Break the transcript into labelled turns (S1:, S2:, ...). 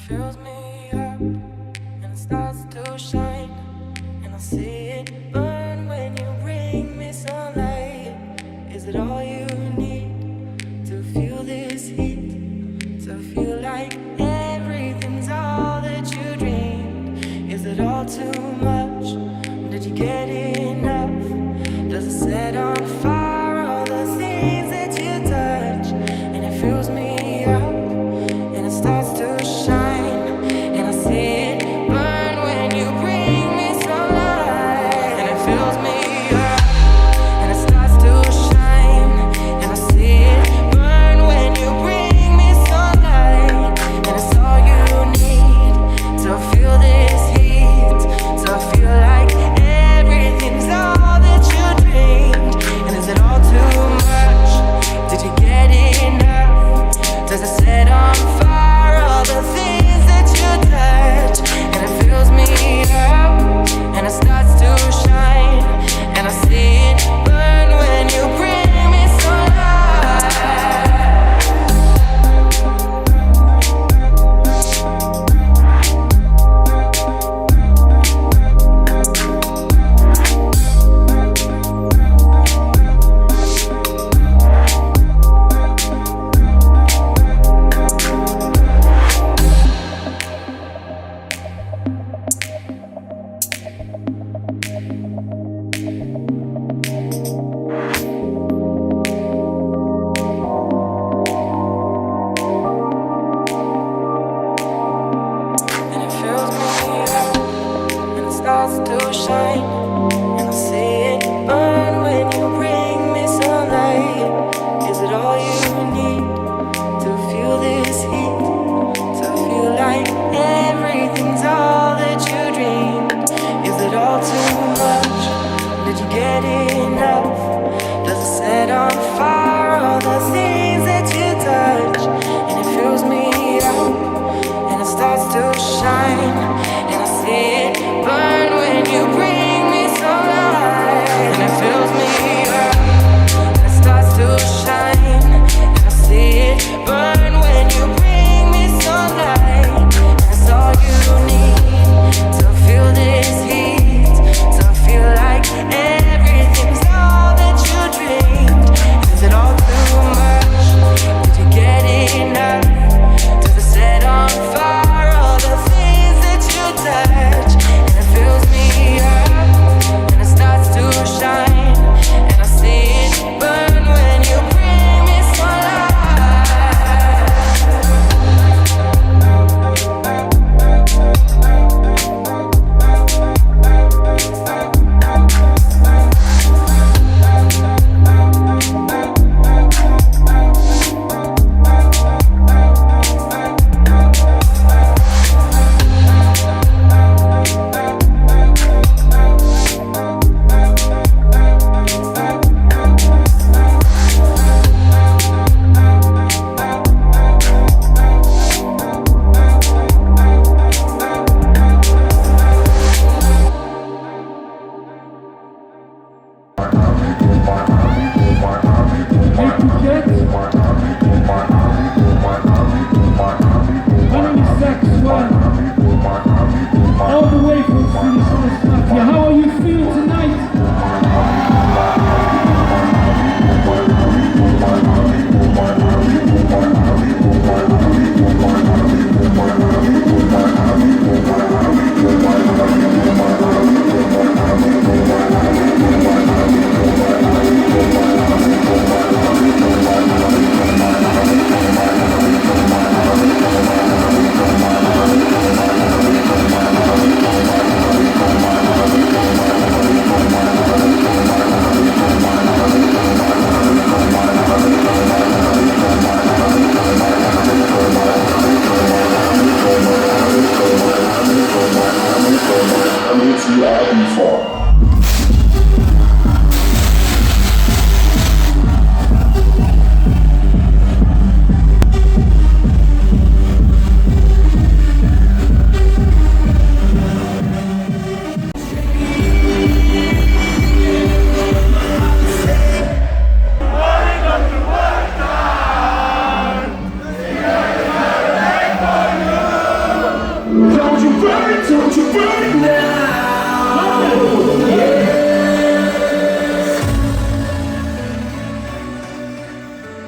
S1: fills me up and it starts to shine, and I see it burn when you bring me sunlight. Is it all you need to feel this heat, to feel like everything's all that you dreamed? Is it all too much? Did you get enough? Does it set on fire all the things that you touch? And it fills me up and it starts to shine, and I see it burn when you bring me sunlight. And it fills me up and it starts to shine, and I see it burn when you bring me sunlight. And it's all you need to feel this heat, to feel like everything's all that you dreamed. And is it all too much? Did you get enough? Does it set on fire all the things that you touch? And it fills me up and it starts to shine, and I see it burn when you bring me sunlight. And it fills me up and it starts to shine,